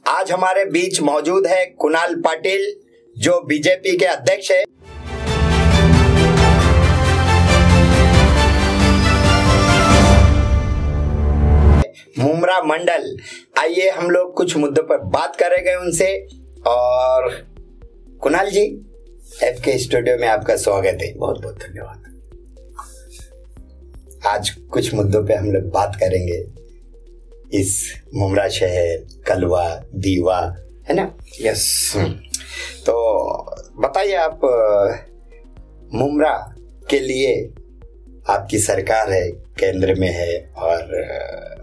आज हमारे बीच मौजूद है कुणाल पाटिल, जो बीजेपी के अध्यक्ष है। मुमरा मंडल। आइए हम लोग कुछ मुद्दों पर बात करेंगे उनसे। और कुणाल जी, एफके स्टूडियो में आपका स्वागत है। बहुत बहुत धन्यवाद। आज कुछ मुद्दों पे हम लोग बात करेंगे, इस मुमरा शहर, कलवा, दीवा, है ना? यस। तो बताइए आप, मुमरा के लिए आपकी सरकार है, केंद्र में है और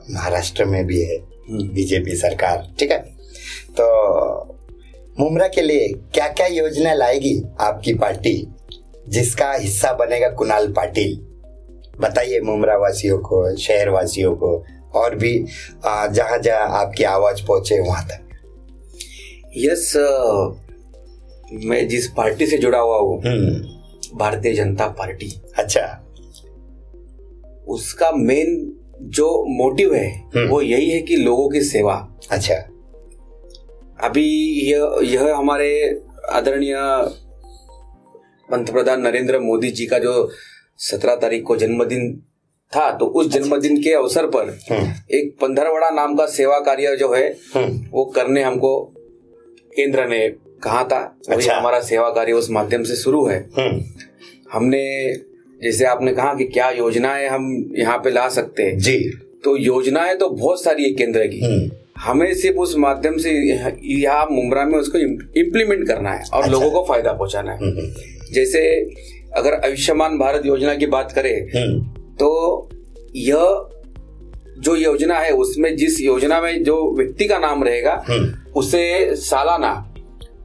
महाराष्ट्र में भी है बीजेपी सरकार, ठीक है? तो मुमरा के लिए क्या क्या योजना लाएगी आपकी पार्टी, जिसका हिस्सा बनेगा कुणाल पाटिल? बताइए मुमरा वासियों को, शहर वासियों को, और भी जहां जहां आपकी आवाज पहुंचे वहां तक। यस, मैं जिस पार्टी से जुड़ा हुआ हूँ, भारतीय जनता पार्टी, अच्छा, उसका मेन जो मोटिव है वो यही है कि लोगों की सेवा। अच्छा। अभी यह हमारे आदरणीय पंतप्रधान नरेंद्र मोदी जी का जो 17 तारीख को जन्मदिन था, तो उस जन्मदिन के अवसर पर एक पंधरवड़ा नाम का सेवा कार्य जो है वो करने हमको केंद्र ने कहा था। वही हमारा सेवा कार्य उस माध्यम से शुरू है। हमने, जैसे आपने कहा कि क्या योजनाएं हम यहाँ पे ला सकते हैं जी, तो योजनाएं तो बहुत सारी है केंद्र की। हमें सिर्फ उस माध्यम से यहाँ मुमरा में उसको इम्प्लीमेंट करना है और लोगों को फायदा पहुंचाना है। जैसे अगर आयुष्मान भारत योजना की बात करें, तो यह जो योजना है उसमें, जिस योजना में जो व्यक्ति का नाम रहेगा उसे सालाना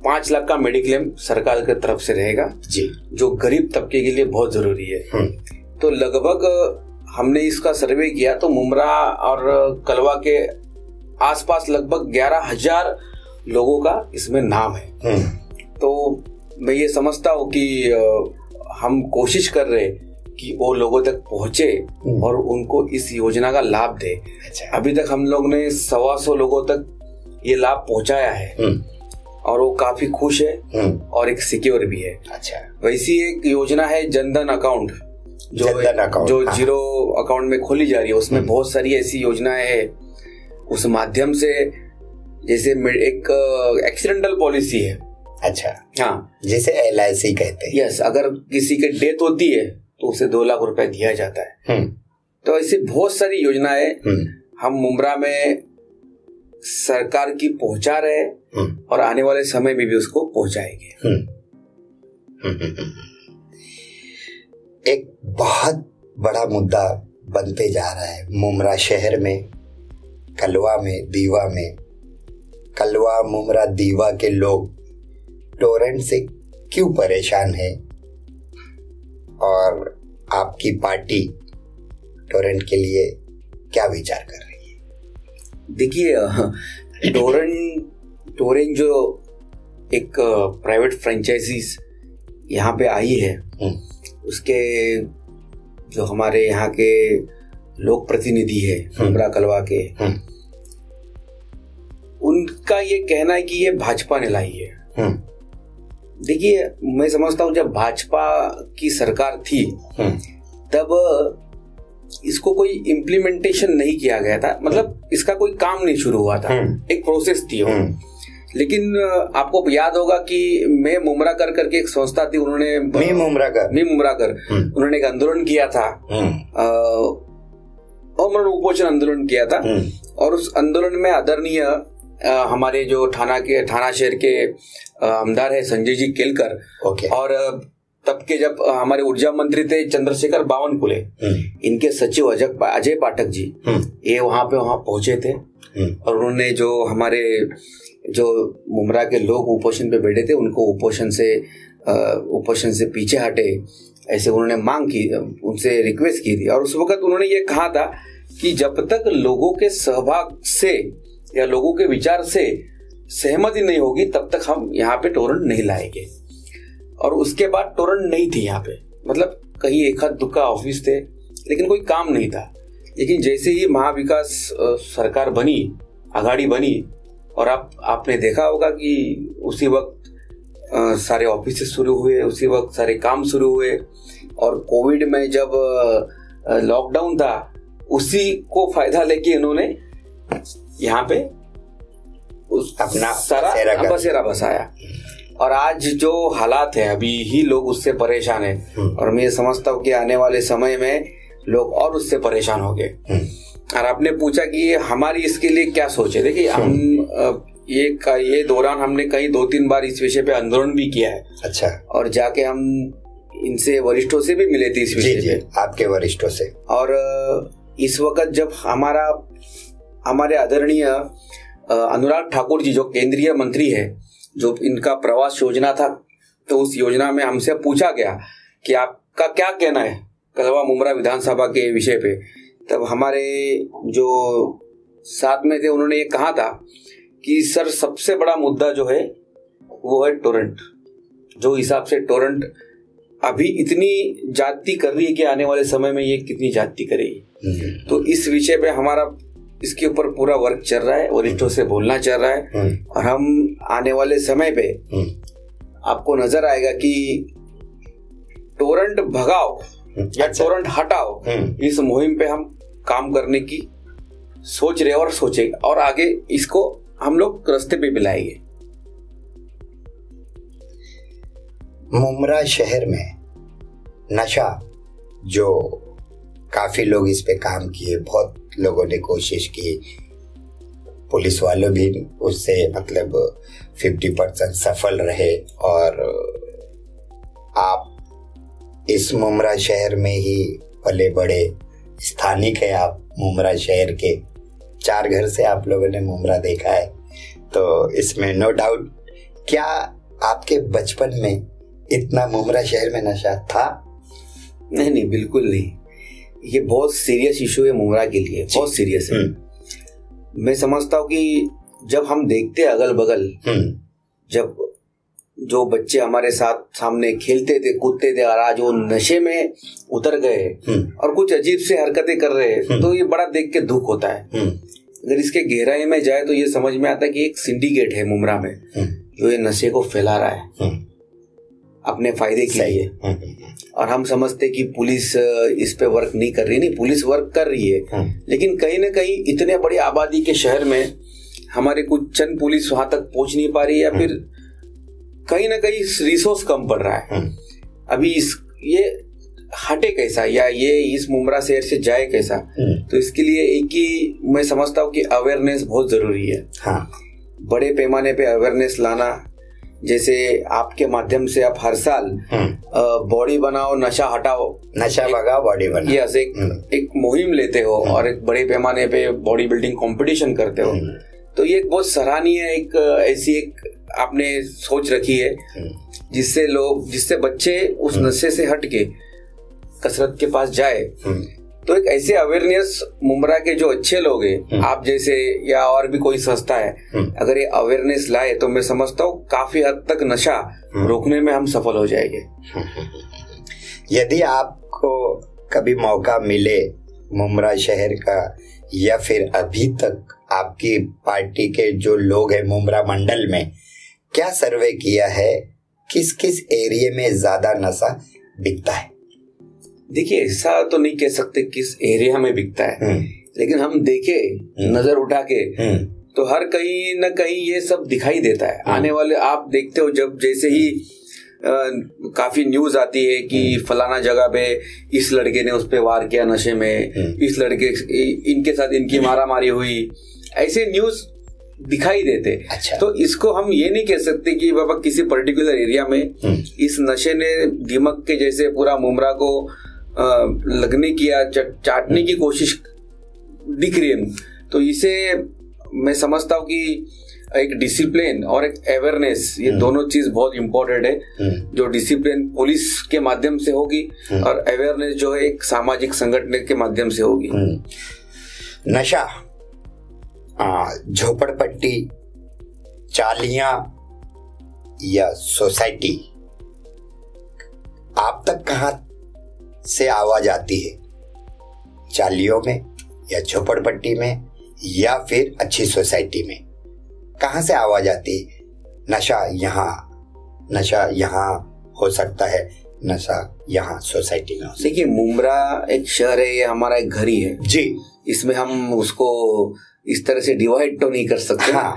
5 लाख का मेडिक्लेम सरकार की तरफ से रहेगा जी, जो गरीब तबके के लिए बहुत जरूरी है। तो लगभग हमने इसका सर्वे किया तो मुमरा और कलवा के आसपास लगभग 11,000 लोगों का इसमें नाम है। तो मैं ये समझता हूँ कि हम कोशिश कर रहे कि वो लोगों तक पहुंचे और उनको इस योजना का लाभ दे। अच्छा। अभी तक हम लोग ने 125 लोगों तक ये लाभ पहुंचाया है और वो काफी खुश है और एक सिक्योर भी है। अच्छा। वैसी एक योजना है जनधन अकाउंट, जो जीरो अकाउंट में खोली जा रही है। उसमें बहुत सारी ऐसी योजनाएं हैं, उस माध्यम से, जैसे एक एक्सीडेंटल पॉलिसी है। अच्छा, हाँ, जिसे LIC कहते हैं। यस, अगर किसी की डेथ होती है तो उसे 2 लाख रुपए दिया जाता है। तो ऐसी बहुत सारी योजनाएं हम मुमरा में सरकार की पहुंचा रहे हैं और आने वाले समय में भी उसको पहुंचाएंगे। एक बहुत बड़ा मुद्दा बनते जा रहा है मुमरा शहर में, कलवा में, दीवा में। कलवा, मुमरा, दीवा के लोग टोरेंट से क्यों परेशान है, और आपकी पार्टी टोरेंट के लिए क्या विचार कर रही है? देखिए, टोरेंट जो एक प्राइवेट फ्रेंचाइजीज यहाँ पे आई है, उसके जो हमारे यहाँ के लोक प्रतिनिधि है मुमरा कलवा के, उनका ये कहना है कि ये भाजपा ने लाई है। देखिए, मैं समझता हूँ जब भाजपा की सरकार थी तब इसको कोई इम्प्लीमेंटेशन नहीं किया गया था, मतलब इसका कोई काम नहीं शुरू हुआ था, एक प्रोसेस थी वो। लेकिन आपको याद होगा कि मैं मुमरा कर करके एक संस्था थी, उन्होंने मी मुमरा कर उन्होंने एक आंदोलन किया था, और उपोषण आंदोलन किया था। और उस आंदोलन में आदरणीय हमारे जो थाना शहर के आमदार है संजय जी केलकर, और तब के जब हमारे ऊर्जा मंत्री थे चंद्रशेखर बावनकुले, इनके सचिव अजय पाठक जी, ये वहां पहुंचे थे। और उन्होंने जो हमारे जो मुमरा के लोग उपोषण पे बैठे थे उनको उपोषण से पीछे हटे, ऐसे उन्होंने मांग की, उनसे रिक्वेस्ट की थी। और उस वक्त उन्होंने ये कहा था कि जब तक लोगों के सहभाग से या लोगों के विचार से सहमति नहीं होगी तब तक हम यहाँ पे टोरेंट नहीं लाएंगे। और उसके बाद टोरेंट नहीं थी यहाँ पे, मतलब कहीं एक आध दुक्का ऑफिस थे लेकिन कोई काम नहीं था। लेकिन जैसे ही महाविकास सरकार बनी, आघाड़ी बनी, और आपने देखा होगा कि उसी वक्त सारे ऑफिस शुरू हुए, उसी वक्त सारे काम शुरू हुए, और कोविड में जब लॉकडाउन था उसी को फायदा लेके इन्होंने यहाँ पे अपना सारा बसेरा बसाया। और आज जो हालात है अभी ही लोग उससे परेशान हैं, और मैं ये समझता हूँ कि आने वाले समय में लोग और उससे परेशान हो गए। और आपने पूछा कि हमारी इसके लिए क्या सोच है। देखिए, हम ये दौरान हमने कहीं 2-3 बार इस विषय पे आंदोलन भी किया है। अच्छा। और जाके हम इनसे वरिष्ठों से भी मिले थे इस विषय पे, आपके वरिष्ठों से। और इस वक्त जब हमारे आदरणीय अनुराग ठाकुर जी जो केंद्रीय मंत्री है, जो इनका प्रवास योजना था, तो उस योजना में हमसे पूछा गया कि आपका क्या कहना है कलवा मुमरा विधानसभा के विषय पे। तब हमारे जो साथ में थे उन्होंने ये कहा था कि सर, सबसे बड़ा मुद्दा जो है वो है टोरेंट। जो हिसाब से टोरेंट अभी इतनी जाति कर रही है कि आने वाले समय में ये कितनी जाति करेगी। तो इस विषय पे हमारा इसके ऊपर पूरा वर्क चल रहा है, वरिष्ठों से बोलना चल रहा है, और हम आने वाले समय पे आपको नजर आएगा कि टोरेंट भगाओ या टोरेंट हटाओ, इस मुहिम पे हम काम करने की सोच रहे और सोचेंगे, और आगे इसको हम लोग रास्ते पे भी लाएंगे। मुमरा शहर में नशा, जो काफी लोग इस पे काम किए, बहुत लोगों ने कोशिश की, पुलिस वालों भी उससे मतलब 50% सफल रहे, और आप इस मुमरा शहर में ही पले बड़े, स्थानिक है आप मुमरा शहर के, 4 घर से आप लोगों ने मुमरा देखा है, तो इसमें नो डाउट। क्या आपके बचपन में इतना मुमरा शहर में नशा था? नहीं, बिल्कुल नहीं। ये बहुत सीरियस इशू है मुमरा के लिए, बहुत सीरियस है। मैं समझता हूँ कि जब हम देखते अगल बगल, जब जो बच्चे हमारे साथ सामने खेलते थे, कूदते थे, और आज वो नशे में उतर गए और कुछ अजीब से हरकतें कर रहे हैं, तो ये बड़ा देख के दुख होता है। अगर इसके गहराई में जाए तो ये समझ में आता है कि एक सिंडिकेट है मुमरा में जो ये नशे को फैला रहा है अपने फायदे के लिए। और हम समझते कि पुलिस इस पे वर्क नहीं कर रही। नहीं, पुलिस वर्क कर रही है, लेकिन कहीं ना कहीं इतने बड़ी आबादी के शहर में हमारे कुछ चंद पुलिस वहां तक पहुंच नहीं पा रही है, या फिर कहीं ना कहीं रिसोर्स कम पड़ रहा है। अभी ये हटे कैसा, या ये इस मुमरा शहर से जाए कैसा? तो इसके लिए एक ही मैं समझता हूँ कि अवेयरनेस बहुत जरूरी है। बड़े पैमाने पे अवेयरनेस लाना, जैसे आपके माध्यम से आप हर साल बॉडी बनाओ नशा हटाओ, नशा भगाओ बॉडी बनाओ, यस, एक मुहिम लेते हो और एक बड़े पैमाने पे बॉडी बिल्डिंग कंपटीशन करते हो, तो ये एक बहुत सराहनीय एक ऐसी एक आपने सोच रखी है, जिससे बच्चे उस नशे से हट के कसरत के पास जाए। तो एक ऐसे अवेयरनेस मुमरा के जो अच्छे लोग हैं, आप जैसे या और भी कोई संस्था है, अगर ये अवेयरनेस लाए तो मैं समझता हूँ काफी हद तक नशा रोकने में हम सफल हो जाएंगे। यदि आपको कभी मौका मिले मुमरा शहर का, या फिर अभी तक आपकी पार्टी के जो लोग हैं मुमरा मंडल में, क्या सर्वे किया है किस किस एरिया में ज्यादा नशा बिकता है? देखिए, ऐसा तो नहीं कह सकते किस एरिया में बिकता है, लेकिन हम देखे नजर उठा के तो हर कहीं ना कहीं ये सब दिखाई देता है। आने वाले आप देखते हो, जब जैसे ही काफी न्यूज आती है कि फलाना जगह पे इस लड़के ने उस पे वार किया नशे में, इस लड़के इनके साथ इनकी मारामारी हुई, ऐसे न्यूज दिखाई देते। अच्छा। तो इसको हम ये नहीं कह सकते कि बाबा किसी पर्टिकुलर एरिया में इस नशे ने दीमक के जैसे पूरा मुमरा को लगने की या चाटने की कोशिश दिख रही है। तो इसे मैं समझता हूँ कि एक डिसिप्लिन और एक अवेयरनेस, ये दोनों चीज बहुत इम्पोर्टेंट है। जो डिसिप्लिन पुलिस के माध्यम से होगी और अवेयरनेस जो है एक सामाजिक संगठन के माध्यम से होगी। नशा, झोपड़पट्टी, चालियां या सोसाइटी, आप तक कहां से आवाज आती है? चालियों में या झोपड़पट्टी में या फिर अच्छी सोसाइटी में? कहाँ से आवाज आती, नशा यहाँ हो सकता है, नशा यहाँ सोसाइटी में। देखिए मुंब्रा एक शहर है, ये हमारा एक घर ही है जी, इसमें हम उसको इस तरह से डिवाइड तो नहीं कर सकते। हाँ,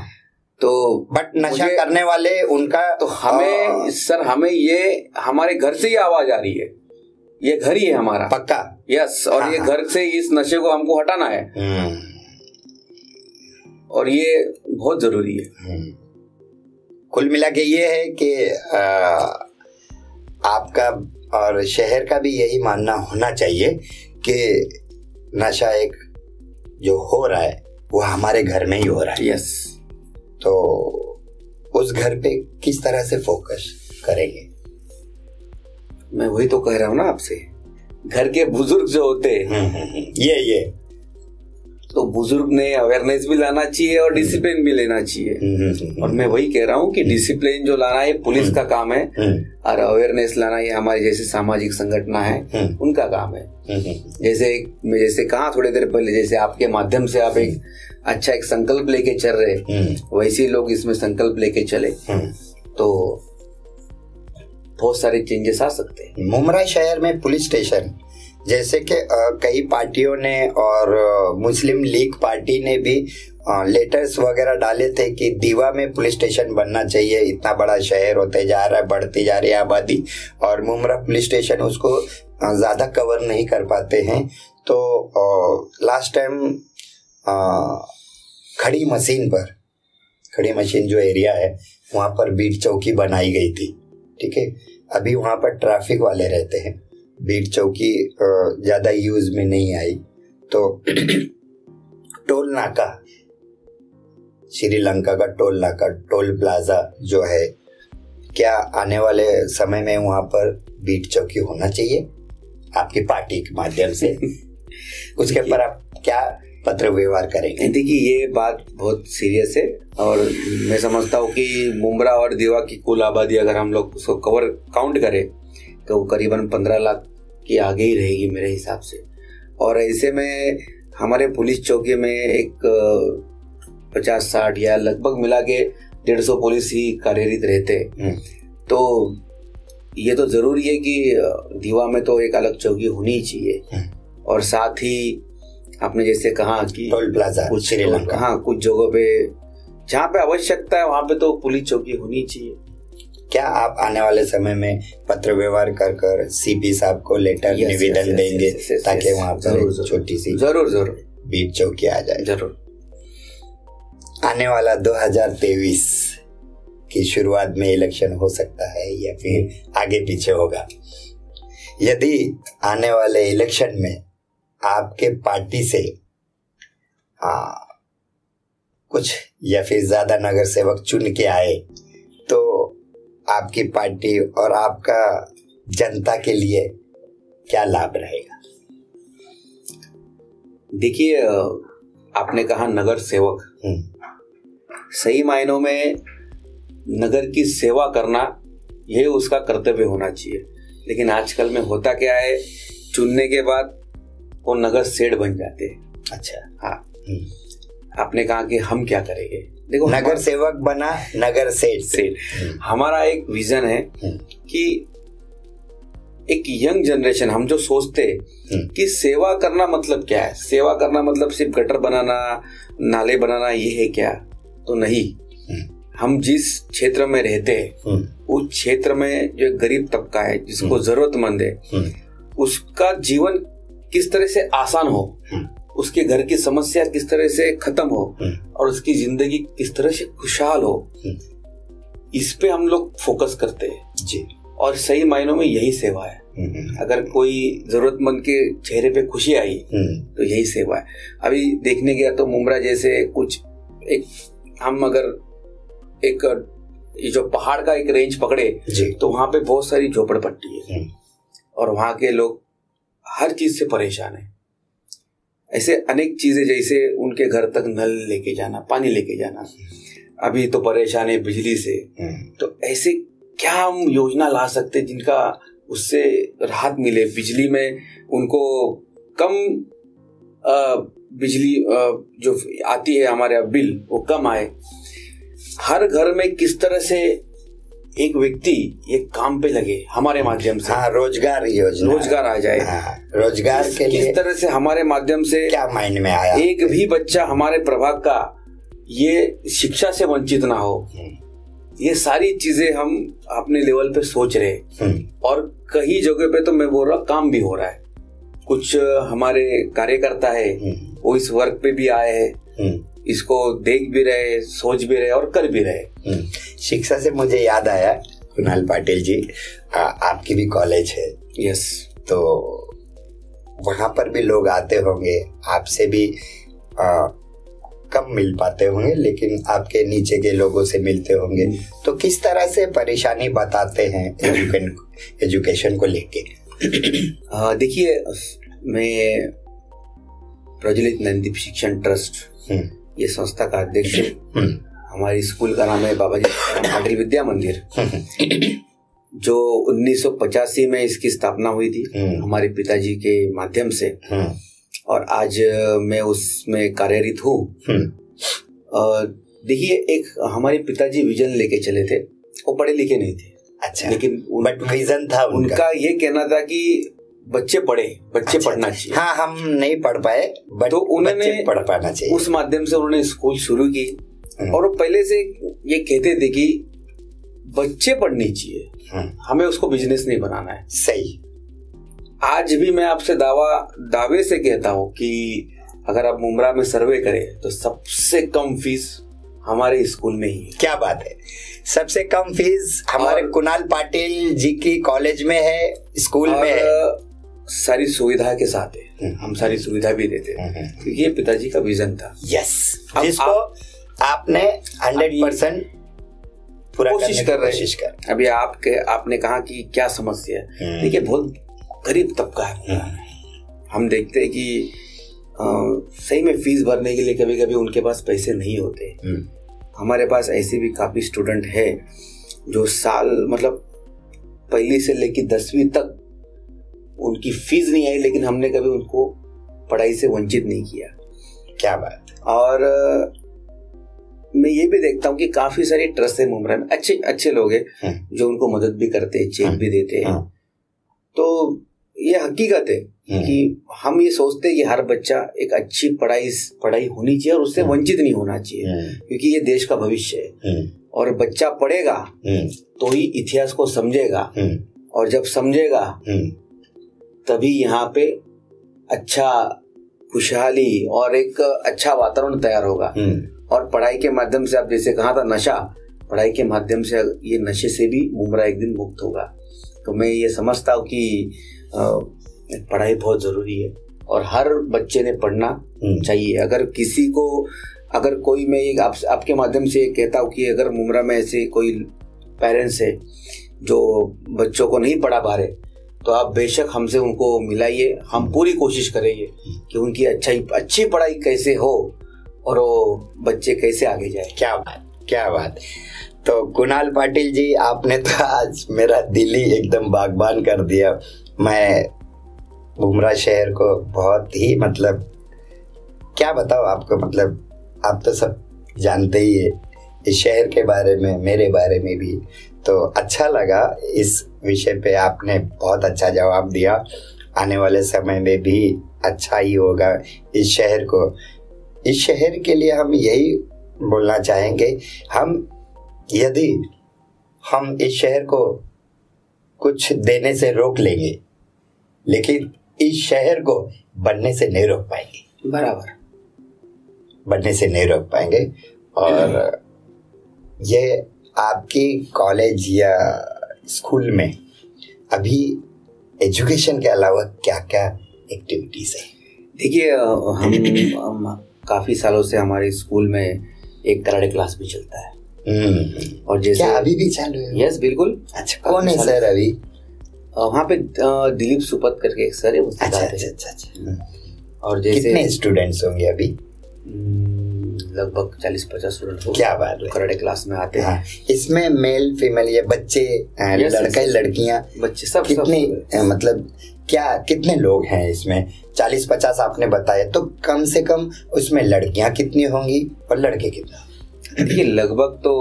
तो बट नशा करने वाले उनका तो हमें ये हमारे घर से ही आवाज आ रही है, ये घर ही है हमारा पक्का। यस, और ये घर से इस नशे को हमको हटाना है और ये बहुत जरूरी है। कुल मिला के ये है कि आपका और शहर का भी यही मानना होना चाहिए कि नशा एक जो हो रहा है वो हमारे घर में ही हो रहा है। यस, तो उस घर पे किस तरह से फोकस करेंगे? मैं वही तो कह रहा हूँ ना आपसे, घर के बुजुर्ग जो होते हैं ये तो बुजुर्ग ने अवेयरनेस भी लाना चाहिए और डिसिप्लिन भी लेना चाहिए। और मैं वही कह रहा हूँ कि डिसिप्लिन जो लाना है पुलिस का काम है और अवेयरनेस लाना ये हमारे जैसे सामाजिक संगठन है उनका काम है। जैसे कहा थोड़ी देर पहले, जैसे आपके माध्यम से आप एक अच्छा एक संकल्प लेके चल रहे, वैसे लोग इसमें संकल्प लेके चले तो बहुत सारे चेंजेस आ सकते हैं। मुंब्रा शहर में पुलिस स्टेशन जैसे कि कई पार्टियों ने और मुस्लिम लीग पार्टी ने भी लेटर्स वगैरह डाले थे कि दीवा में पुलिस स्टेशन बनना चाहिए, इतना बड़ा शहर होते जा रहा है, बढ़ती जा रही है आबादी और मुंब्रा पुलिस स्टेशन उसको ज़्यादा कवर नहीं कर पाते हैं। तो लास्ट टाइम खड़ी मशीन जो एरिया है वहाँ पर बीट चौकी बनाई गई थी, ठीक है। अभी वहाँ पर ट्रैफिक वाले रहते हैं, बीट चौकी ज़्यादा यूज में नहीं आई। तो टोल नाका, श्रीलंका का टोल नाका, टोल प्लाजा जो है, क्या आने वाले समय में वहाँ पर बीट चौकी होना चाहिए आपकी पार्टी के माध्यम से? उसके पर आप क्या पत्र व्यवहार करेंगे? देखिए ये बात बहुत सीरियस है और मैं समझता हूँ कि मुंब्रा और दीवा की कुल आबादी अगर हम लोग उसको काउंट करें तो वो करीबन 15 लाख की आगे ही रहेगी मेरे हिसाब से। और ऐसे में हमारे पुलिस चौकी में एक 50-60 या लगभग मिला के 150 पुलिस ही कार्यरत रहते। तो ये तो जरूरी है कि दीवा में तो एक अलग चौकी होनी चाहिए और साथ ही आपने जैसे कहा कि टोल प्लाजा कुछ श्रीलंका, हाँ कुछ जगहों पे जहाँ पे आवश्यकता है वहाँ पे तो पुलिस चौकी होनी चाहिए। क्या आप आने वाले समय में पत्र व्यवहार कर सीपी साहब को लेटर निवेदन देंगे ताकि वहाँ पर छोटी सी जरूर बीट चौकी आ जाए? जरूर। आने वाला 2023 की शुरुआत में इलेक्शन हो सकता है या फिर आगे पीछे होगा। यदि आने वाले इलेक्शन में आपके पार्टी से कुछ या फिर ज्यादा नगर सेवक चुन के आए तो आपकी पार्टी और आपका जनता के लिए क्या लाभ रहेगा? देखिए आपने कहा नगर सेवक, सही मायनों में नगर की सेवा करना यही उसका कर्तव्य होना चाहिए। लेकिन आजकल में होता क्या है, चुनने के बाद वो नगर सेठ बन जाते हैं। अच्छा, हाँ। आपने कहा कि हम क्या करेंगे, देखो नगर सेवक बना नगर सेठ। हमारा एक विजन है कि एक यंग जनरेशन, हम जो सोचते हैं कि सेवा करना मतलब क्या है, सेवा करना मतलब सिर्फ गटर बनाना, नाले बनाना, ये है क्या? तो नहीं। हम जिस क्षेत्र में रहते हैं उस क्षेत्र में जो गरीब तबका है, जिसको जरूरतमंद है, उसका जीवन किस तरह से आसान हो, उसके घर की समस्या किस तरह से खत्म हो और उसकी जिंदगी किस तरह से खुशहाल हो, इस पे हम लोग फोकस करते हैं जी। और सही मायनों में यही सेवा है। अगर कोई जरूरतमंद के चेहरे पे खुशी आई तो यही सेवा है। अभी देखने गया तो मुंब्रा जैसे कुछ एक, हम अगर एक ये जो पहाड़ का एक रेंज पकड़े तो वहां पे बहुत सारी झोपड़पट्टी है और वहां के लोग हर चीज से परेशान है। ऐसे अनेक चीजें, जैसे उनके घर तक नल लेके जाना, पानी लेके जाना, अभी तो परेशान है बिजली से। तो ऐसे क्या हम योजना ला सकते जिनका उससे राहत मिले, बिजली में उनको कम बिजली जो आती है हमारे बिल वो कम आए। हर घर में किस तरह से एक व्यक्ति एक काम पे लगे हमारे माध्यम से। हाँ, रोजगार योजना, रोजगार आ जाए। हाँ, रोजगार के लिए किस तरह से हमारे माध्यम से क्या माइंड में आया, एक भी बच्चा हमारे प्रभाग का ये शिक्षा से वंचित ना हो। ये सारी चीजें हम अपने लेवल पे सोच रहे हैं और कई जगह पे तो मैं बोल रहा काम भी हो रहा है। कुछ हमारे कार्यकर्ता है वो इस वर्क पे भी आए हैं, इसको देख भी रहे, सोच भी रहे और कर भी रहे। शिक्षा से मुझे याद आया कुणाल पाटिल जी, आपकी भी कॉलेज है। यस। तो वहां पर भी लोग आते होंगे, आपसे भी कम मिल पाते होंगे, लेकिन आपके नीचे के लोगों से मिलते होंगे। तो किस तरह से परेशानी बताते हैं एजुकेशन को लेके? देखिए, मैं प्रज्वलित नंदीप शिक्षण ट्रस्ट ये संस्था का अध्यक्ष हूँ। हमारी स्कूल का नाम है बाबा जी पाटिल विद्या मंदिर, जो 1985 में इसकी स्थापना हुई थी हमारे पिताजी के माध्यम से, और आज मैं उसमें कार्यरत हूँ। देखिए, एक हमारे पिताजी विजन लेके चले थे, वो पढ़े लिखे नहीं थे। अच्छा, लेकिन बट विजन था उनका ये कहना था कि बच्चे पढ़े, बच्चे पढ़ना चाहिए। हाँ, हम नहीं पढ़ पाए बट तो उन्होंने पढ़ पाना चाहिए। उस माध्यम से उन्होंने स्कूल शुरू की और वो पहले से ये कहते थे कि बच्चे पढ़नी चाहिए, हमें उसको बिजनेस नहीं बनाना है। सही। आज भी मैं आपसे दावे से कहता हूँ कि अगर आप मुमरा में सर्वे करें तो सबसे कम फीस हमारे स्कूल में ही है। क्या बात है, सबसे कम फीस हमारे कुणाल पाटिल जी की कॉलेज में है, स्कूल में है, सारी सुविधा के साथ है। हम सारी सुविधा भी देते हैं क्योंकि ये पिताजी का विजन था। यस, जिसको आपने 100% पूरा कोशिश कर रहे। अभी आपने कहा कि क्या समस्या है। देखिए, बहुत गरीब तबका है। हम देखते हैं कि सही में फीस भरने के लिए कभी कभी उनके पास पैसे नहीं होते। हमारे पास ऐसे भी काफी स्टूडेंट है जो साल मतलब पहली से लेकर 10वीं तक उनकी फीस नहीं आई, लेकिन हमने कभी उनको पढ़ाई से वंचित नहीं किया। क्या बात। और मैं ये भी देखता हूँ कि काफी सारी ट्रस्ट है मुमरा में, अच्छे अच्छे लोग हैं जो उनको मदद भी करते हैं, चेक भी देते हैं। तो ये हकीकत है कि हम ये सोचते हैं कि हर बच्चा एक अच्छी पढ़ाई होनी चाहिए और उससे वंचित नहीं होना चाहिए, क्योंकि ये देश का भविष्य है। और बच्चा पढ़ेगा तो ही इतिहास को समझेगा, और जब समझेगा तभी यहाँ पे अच्छा खुशहाली और एक अच्छा वातावरण तैयार होगा। और पढ़ाई के माध्यम से, आप जैसे कहा था नशा, पढ़ाई के माध्यम से ये नशे से भी मुमरा एक दिन मुक्त होगा। तो मैं ये समझता हूँ कि पढ़ाई बहुत जरूरी है और हर बच्चे ने पढ़ना चाहिए। अगर कोई, मैं एक आपके माध्यम से कहता हूँ कि अगर मुमरा में ऐसे कोई पेरेंट्स है जो बच्चों को नहीं पढ़ा पा रहे, तो आप बेशक हमसे उनको मिलाइए, हम पूरी कोशिश करेंगे कि उनकी अच्छी पढ़ाई कैसे हो और वो बच्चे कैसे आगे जाए। क्या बात, क्या बात। तो कुणाल पाटिल जी, आपने तो आज मेरा दिल ही एकदम बागबान कर दिया। मैं मुमरा शहर को बहुत ही मतलब क्या बताऊँ आपको, मतलब आप तो सब जानते ही है इस शहर के बारे में, मेरे बारे में भी। तो अच्छा लगा, इस विषय पे आपने बहुत अच्छा जवाब दिया। आने वाले समय में भी अच्छा ही होगा इस शहर को। इस शहर के लिए हम यही बोलना चाहेंगे, यदि हम इस शहर को कुछ देने से रोक लेंगे, लेकिन इस शहर को बनने से नहीं रोक पाएंगे। बराबर, बनने से नहीं रोक पाएंगे। और ये आपकी कॉलेज या स्कूल में अभी एजुकेशन के अलावा क्या क्या एक्टिविटीज है? देखिए, हम काफी सालों से हमारे स्कूल में एक कराटे क्लास भी चलता है। और जैसे क्या अभी भी चालू है? यस, बिल्कुल। अच्छा, कौन है सर अभी वहाँ पे? दिलीप सुपत करके एक सर है, वो सिखाते हैं। अच्छा। और जैसे कितने स्टूडेंट्स होंगे अभी? लगभग 40-50 स्टूडेंट हो। क्या बात है। कराटे क्लास में आते हैं। इसमें मेल फीमेल ये बच्चे, लड़के लड़कियां, बच्चे सब कितने मतलब कितने लोग हैं इसमें? 40-50 आपने बताया, तो कम से कम उसमें लड़कियां कितनी होंगी और लड़के कितना? देखिए लगभग तो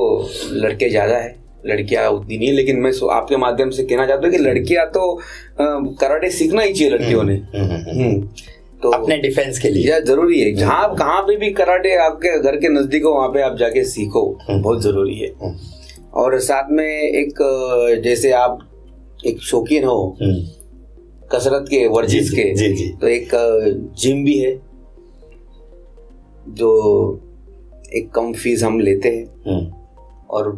लड़के ज्यादा है, लड़कियां उतनी नहीं है, लेकिन मैं आपके माध्यम से कहना चाहता हूँ कि लड़कियां तो कराटे सीखना ही चाहिए लड़कियों ने। तो अपने डिफेंस के लिए जरूरी है। जहाँ कहाँ पे भी कराटे आपके घर के नजदीक हो वहाँ पे आप जाके सीखो, बहुत जरूरी है। और साथ में एक जैसे आप एक शौकीन हो कसरत के, वर्जिश के, जी। तो एक जिम भी है जो एक कम फीस हम लेते हैं और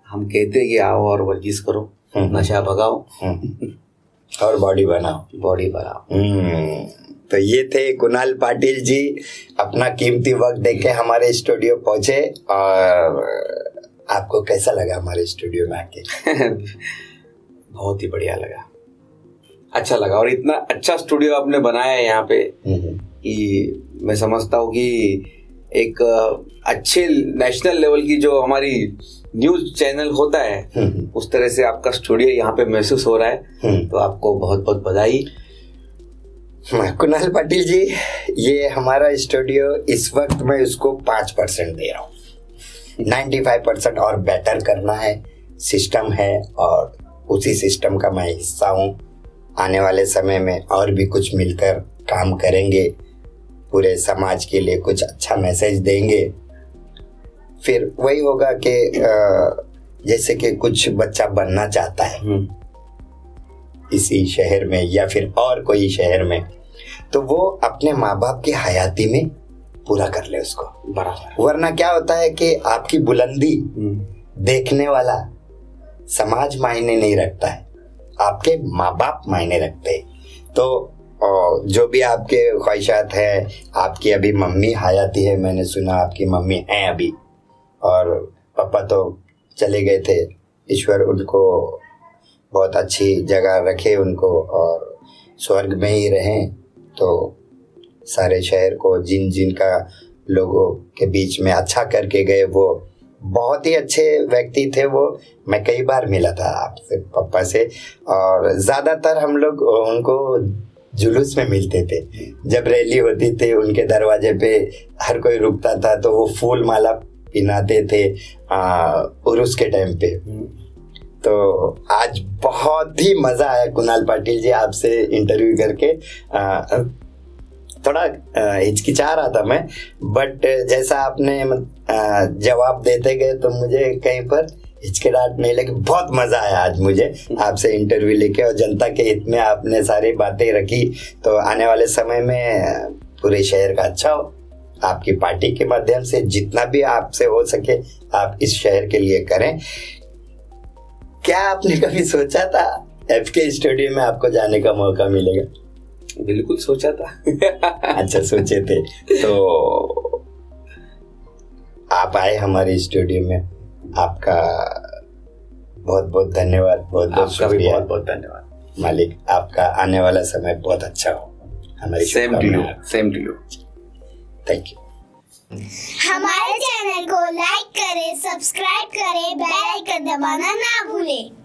हम कहते हैं कि आओ और वर्जिश करो, नशा भगाओ और बॉडी बनाओ। तो ये थे कुणाल पाटिल जी, अपना कीमती वक्त देके हमारे स्टूडियो पहुंचे। और आपको कैसा लगा हमारे स्टूडियो में आके? बहुत ही बढ़िया लगा, अच्छा लगा। और इतना अच्छा स्टूडियो आपने बनाया है यहाँ पे कि मैं समझता हूँ कि एक अच्छे नेशनल लेवल की जो हमारी न्यूज चैनल होता है उस तरह से आपका स्टूडियो यहाँ पे महसूस हो रहा है। तो आपको बहुत बहुत बधाई। कुणाल पाटिल जी, ये हमारा स्टूडियो इस वक्त मैं उसको 5% दे रहा हूँ। 95% और बेटर करना है, सिस्टम है और उसी सिस्टम का मैं हिस्सा हूँ। आने वाले समय में और भी कुछ मिलकर काम करेंगे, पूरे समाज के लिए कुछ अच्छा मैसेज देंगे। फिर वही होगा कि जैसे कि कुछ बच्चा बनना चाहता है इसी शहर में या फिर और कोई शहर में, तो वो अपने माँ बाप की हयाती में पूरा कर ले उसको बराबर। वरना क्या होता है कि आपकी बुलंदी देखने वाला समाज मायने नहीं रखता है, आपके माँ बाप मायने रखते हैं। तो जो भी आपके ख्वाहिशात हैं, आपकी अभी मम्मी हयाती है, मैंने सुना आपकी मम्मी हैं अभी, और पापा तो चले गए थे, ईश्वर उनको बहुत अच्छी जगह रखे उनको और स्वर्ग में ही रहें। तो सारे शहर को जिन का लोगों के बीच में अच्छा करके गए, वो बहुत ही अच्छे व्यक्ति थे। वो मैं कई बार मिला था आपसे, पापा से, और ज़्यादातर हम लोग उनको जुलूस में मिलते थे। जब रैली होती थी उनके दरवाजे पे हर कोई रुकता था तो वो फूल माला पिनाते थे उर्स के टाइम पे। तो आज बहुत ही मज़ा आया कुणाल पाटिल जी आपसे इंटरव्यू करके। थोड़ा हिचकिचा रहा था मैं, बट जैसा आपने जवाब देते गए तो मुझे कहीं पर हिचकिचाहट नहीं लगी। बहुत मज़ा आया आज मुझे आपसे इंटरव्यू लेके, और जनता के हित में आपने सारी बातें रखी। तो आने वाले समय में पूरे शहर का अच्छा हो, आपकी पार्टी के माध्यम से जितना भी आपसे हो सके आप इस शहर के लिए करें। क्या आपने कभी सोचा था FK स्टूडियो में आपको जाने का मौका मिलेगा? बिल्कुल सोचा था। अच्छा, सोचे थे। तो आप आए हमारे स्टूडियो में, आपका बहुत बहुत धन्यवाद। बहुत बहुत शुक्रिया। बहुत बहुत धन्यवाद मालिक, आपका आने वाला समय बहुत अच्छा हो। हमारी same to you. Thank you. हमारे चैनल को लाइक करें, सब्सक्राइब करें, बेल आइकन दबाना ना भूलें।